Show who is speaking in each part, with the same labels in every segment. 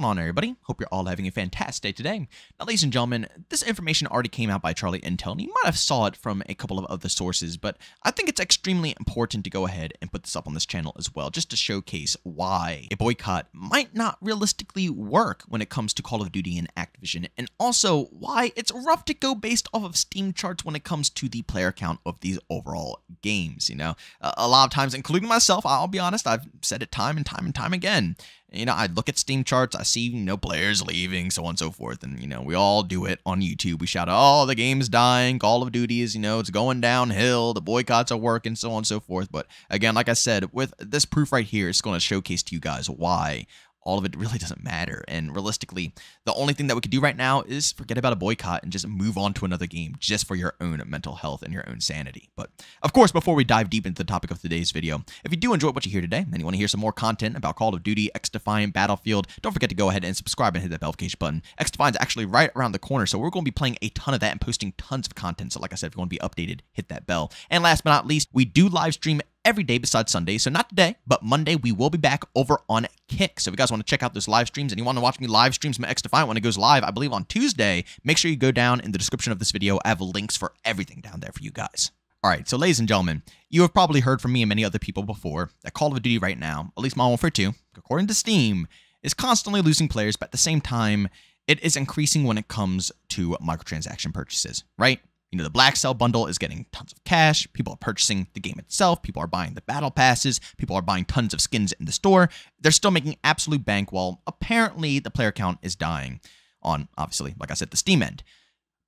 Speaker 1: going on, everybody? Hope you're all having a fantastic day today. Now, ladies and gentlemen, this information already came out by Charlie Intel, and you might have saw it from a couple of other sources, but I think it's extremely important to go ahead and put this up on this channel as well, just to showcase why a boycott might not realistically work when it comes to Call of Duty and Activision, and also why it's rough to go based off of Steam charts when it comes to the player count of these overall games. You know, a lot of times, including myself, I'll be honest, I've said it time and time again. You know, I look at Steam charts, I see, players leaving, so on and so forth, and, we all do it on YouTube. We shout, oh, the game's dying, Call of Duty is, it's going downhill, the boycotts are working, so on and so forth. But again, like I said, with this proof right here, it's going to showcase to you guys why all of it really doesn't matter. And realistically, the only thing that we could do right now is forget about a boycott and just move on to another game just for your own mental health and your own sanity. But of course, before we dive deep into the topic of today's video, if you do enjoy what you hear today and you want to hear some more content about Call of Duty, XDefiant, Battlefield, don't forget to go ahead and subscribe and hit that notification button. XDefiant's actually right around the corner, so we're going to be playing a ton of that and posting tons of content. So like I said, if you want to be updated, hit that bell. And last but not least, we do live stream every day besides Sunday. So not today, but Monday we will be back over on Kick. So if you guys want to check out those live streams and you want to watch me live stream some XDefiant when it goes live, I believe on Tuesday, make sure you go down in the description of this video. I have links for everything down there for you guys. All right, so ladies and gentlemen, you have probably heard from me and many other people before that Call of Duty right now, at least Modern Warfare 2, according to Steam, is constantly losing players, but at the same time, it is increasing when it comes to microtransaction purchases, right? The Black Cell bundle is getting tons of cash. People are purchasing the game itself. People are buying the battle passes. People are buying tons of skins in the store. They're still making absolute bank while apparently the player count is dying on, obviously, like I said, the Steam end.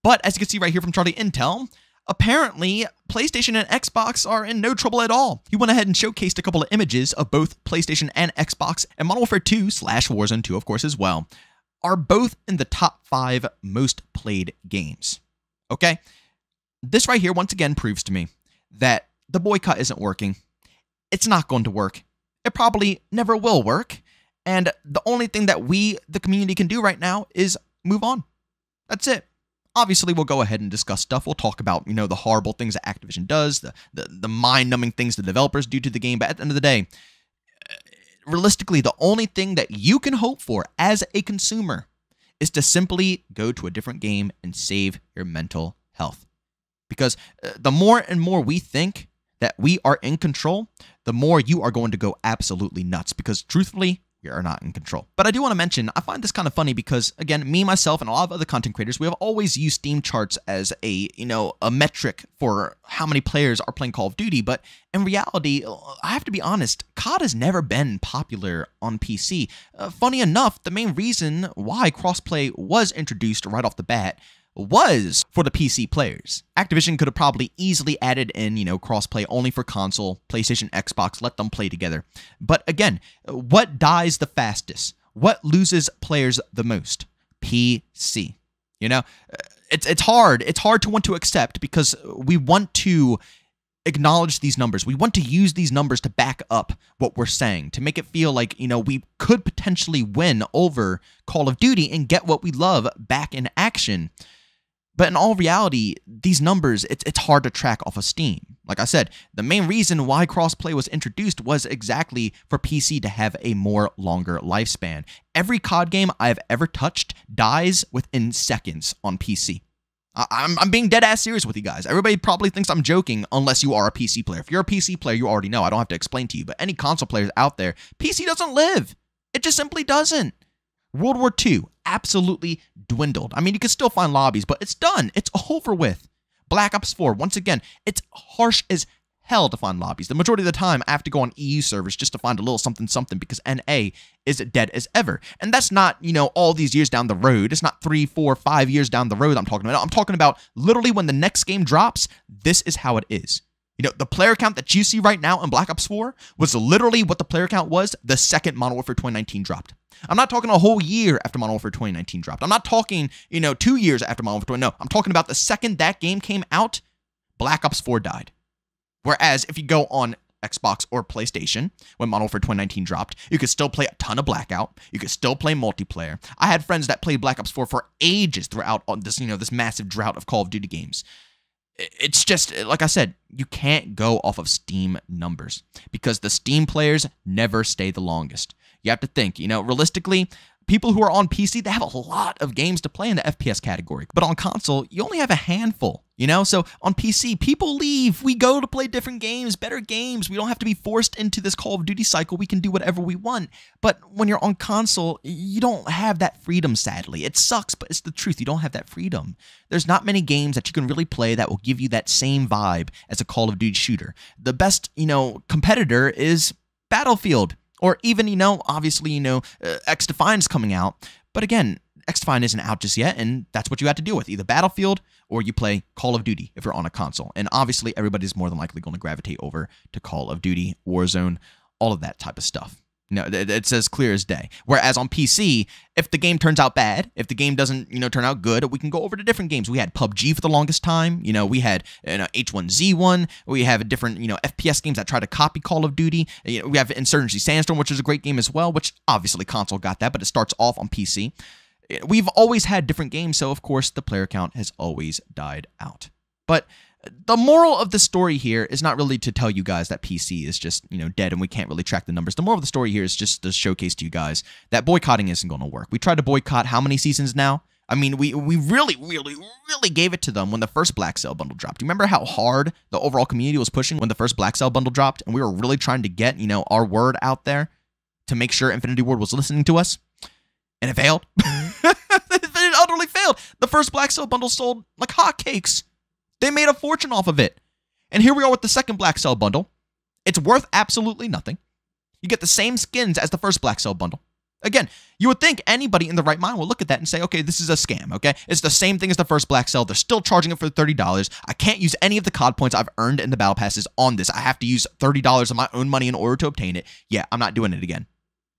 Speaker 1: But as you can see right here from Charlie Intel, apparently PlayStation and Xbox are in no trouble at all. He went ahead and showcased a couple of images of both PlayStation and Xbox, and Modern Warfare 2 / Warzone 2, of course, as well, are both in the top 5 most played games. Okay? This right here, once again, proves to me that the boycott isn't working. It's not going to work. It probably never will work. And the only thing that we, the community, can do right now is move on. That's it. Obviously, we'll go ahead and discuss stuff. We'll talk about, the horrible things that Activision does, the mind-numbing things the developers do to the game. But at the end of the day, realistically, the only thing that you can hope for as a consumer is to simply go to a different game and save your mental health. Because the more and more we think that we are in control, the more you are going to go absolutely nuts. Because truthfully, we are not in control. But I do want to mention, I find this kind of funny because, again, me, myself, and a lot of other content creators, we have always used Steam charts as a metric for how many players are playing Call of Duty. But in reality, I have to be honest, COD has never been popular on PC. Funny enough, the main reason why crossplay was introduced right off the bat was for the PC players. Activision could have probably easily added in, crossplay only for console, PlayStation, Xbox, let them play together. But again, what dies the fastest? What loses players the most? PC. It's hard. It's hard to want to accept because we want to acknowledge these numbers. We want to use these numbers to back up what we're saying, to make it feel like, we could potentially win over Call of Duty and get what we love back in action. But in all reality, these numbers, it's hard to track off of Steam. Like I said, the main reason why crossplay was introduced was exactly for PC to have a more longer lifespan. Every COD game I've ever touched dies within seconds on PC. I'm being dead-ass serious with you guys. Everybody probably thinks I'm joking unless you are a PC player. If you're a PC player, you already know. I don't have to explain to you. But any console players out there, PC doesn't live. It just simply doesn't. World War II absolutely dwindled. I mean, you can still find lobbies, but it's done. It's over with. Black Ops 4, once again, it's harsh as hell to find lobbies. The majority of the time, I have to go on EU servers just to find a little something because NA is dead as ever. And that's not, all these years down the road. It's not 3, 4, 5 years down the road I'm talking about. I'm talking about literally when the next game drops, this is how it is. The player count that you see right now in Black Ops 4 was literally what the player count was the second Modern Warfare 2019 dropped. I'm not talking a whole year after Modern Warfare 2019 dropped. I'm not talking, 2 years after Modern Warfare 2019. No, I'm talking about the second that game came out, Black Ops 4 died. Whereas if you go on Xbox or PlayStation, when Modern Warfare 2019 dropped, you could still play a ton of Blackout. You could still play multiplayer. I had friends that played Black Ops 4 for ages throughout this, this massive drought of Call of Duty games. It's just, like I said, you can't go off of Steam numbers because the Steam players never stay the longest. You have to think, realistically, people who are on PC, they have a lot of games to play in the FPS category. But on console, you only have a handful, you know? So on PC, people leave. We go to play different games, better games. We don't have to be forced into this Call of Duty cycle. We can do whatever we want. But when you're on console, you don't have that freedom, sadly. It sucks, but it's the truth. You don't have that freedom. There's not many games that you can really play that will give you that same vibe as a Call of Duty shooter. The best, competitor is Battlefield. Or even, obviously, X-Defiant's coming out. But again, X-Defiant isn't out just yet, and that's what you have to deal with. Either Battlefield or you play Call of Duty if you're on a console. And obviously, everybody's more than likely going to gravitate over to Call of Duty, Warzone, all of that type of stuff. It's as clear as day. Whereas on PC, if the game turns out bad, if the game doesn't, turn out good, we can go over to different games. We had PUBG for the longest time. We had H1Z1. We have different, FPS games that try to copy Call of Duty. We have Insurgency Sandstorm, which is a great game as well, which obviously console got that, but it starts off on PC. We've always had different games, so of course the player count has always died out. But the moral of the story here is not really to tell you guys that PC is just, dead and we can't really track the numbers. The moral of the story here is just to showcase to you guys that boycotting isn't going to work. We tried to boycott how many seasons now? I mean, we really gave it to them when the first Black Cell bundle dropped. Do you remember how hard the overall community was pushing when the first Black Cell bundle dropped? And we were really trying to get, our word out there to make sure Infinity Ward was listening to us. And it failed. It utterly failed. The first Black Cell bundle sold like hotcakes. They made a fortune off of it. And here we are with the second Black Cell bundle. It's worth absolutely nothing. You get the same skins as the first Black Cell bundle. Again, you would think anybody in the right mind will look at that and say, okay, this is a scam, okay? It's the same thing as the first Black Cell. They're still charging it for $30. I can't use any of the COD points I've earned in the Battle Passes on this. I have to use $30 of my own money in order to obtain it. Yeah, I'm not doing it again.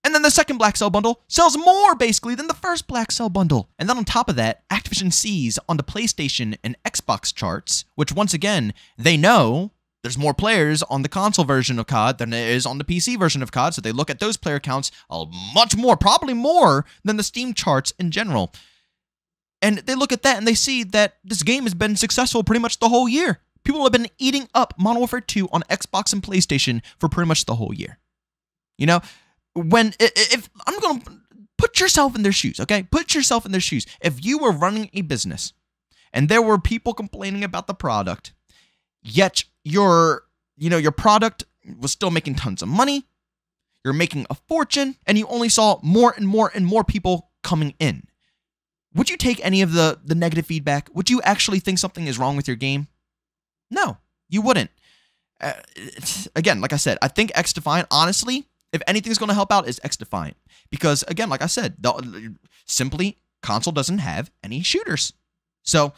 Speaker 1: And then the second Black Cell bundle sells more, basically, than the first Black Cell bundle. And then on top of that, Activision sees on the PlayStation and Xbox charts, which once again, they know there's more players on the console version of COD than there is on the PC version of COD, so they look at those player counts much more, probably more, than the Steam charts in general. And they look at that and they see that this game has been successful pretty much the whole year. People have been eating up Modern Warfare 2 on Xbox and PlayStation for pretty much the whole year. If I'm going to put yourself in their shoes, okay? Put yourself in their shoes. If you were running a business and there were people complaining about the product, yet your product was still making tons of money, you're making a fortune, and you only saw more and more and more people coming in, would you take any of the negative feedback? Would you actually think something is wrong with your game? No, you wouldn't. Again, like I said, I think X-Defiant, honestly, if anything's going to help out, is X-Defiant. Because, again, like I said, simply, console doesn't have any shooters. So,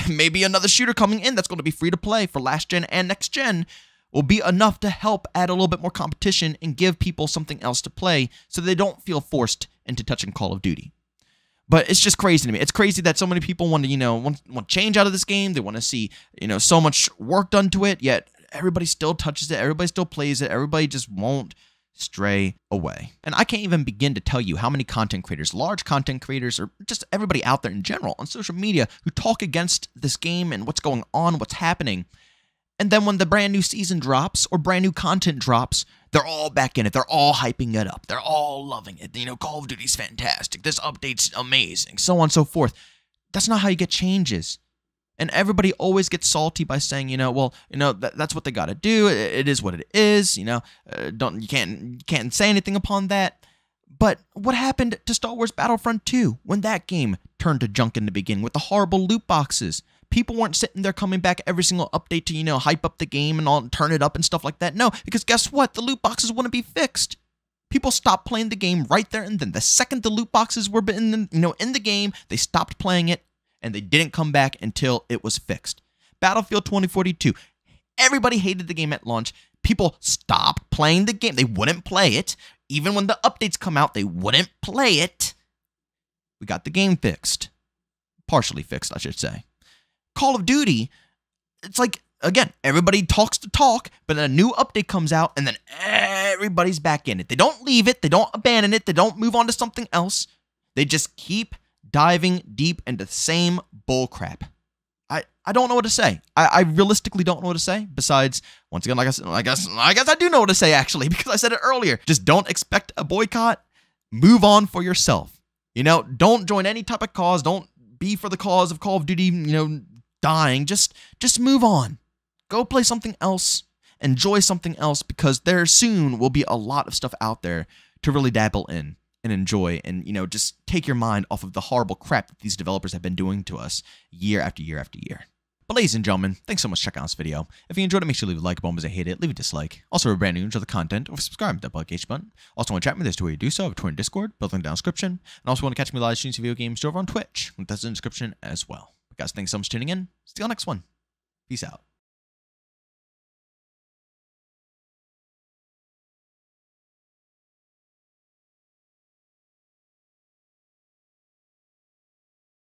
Speaker 1: maybe another shooter coming in that's going to be free to play for last gen and next gen will be enough to help add a little bit more competition and give people something else to play so they don't feel forced into touching Call of Duty. But it's just crazy to me. It's crazy that so many people want to, want change out of this game. They want to see, so much work done to it, yet everybody still touches it. Everybody still plays it. Everybody just won't stray away. And I can't even begin to tell you how many content creators, large content creators, or just everybody out there in general on social media who talk against this game and what's going on, what's happening. And then when the brand new season drops or brand new content drops, they're all back in it. They're all hyping it up. They're all loving it. Call of Duty's fantastic. This update's amazing. So on and so forth. That's not how you get changes. And everybody always gets salty by saying, that's what they got to do. It is what it is. You can't say anything upon that. But what happened to Star Wars Battlefront 2 when that game turned to junk in the beginning with the horrible loot boxes? People weren't sitting there coming back every single update to, hype up the game and all, turn it up and stuff like that. No, because guess what? The loot boxes wouldn't be fixed. People stopped playing the game right there and then. The second the loot boxes were in the game, they stopped playing it. And they didn't come back until it was fixed. Battlefield 2042. Everybody hated the game at launch. People stopped playing the game. They wouldn't play it. Even when the updates come out, they wouldn't play it. We got the game fixed. Partially fixed, I should say. Call of Duty, it's like, again, everybody talks the talk, but then a new update comes out, and then everybody's back in it. They don't leave it. They don't abandon it. They don't move on to something else. They just keep diving deep into the same bullcrap. I don't know what to say. I realistically don't know what to say. Besides, once again, I guess I do know what to say, actually, because I said it earlier. Just don't expect a boycott. move on for yourself. You know, don't join any type of cause. Don't be for the cause of Call of Duty, dying. Just move on. Go play something else. Enjoy something else, because there soon will be a lot of stuff out there to really dabble in and enjoy, and just take your mind off of the horrible crap that these developers have been doing to us year after year after year. But ladies and gentlemen, thanks so much for checking out this video. If you enjoyed it, make sure to leave a like button. If you hate it, leave a dislike. Also, if you're brand new, enjoy the content, or subscribe to the notification button. Also, want to chat with me, there's two ways to do so. I have a Twitter and Discord, both in the description. And also want to catch me live streams of video games over on Twitch. That's in the description as well. But guys, thanks so much for tuning in. See you on the next one. Peace out.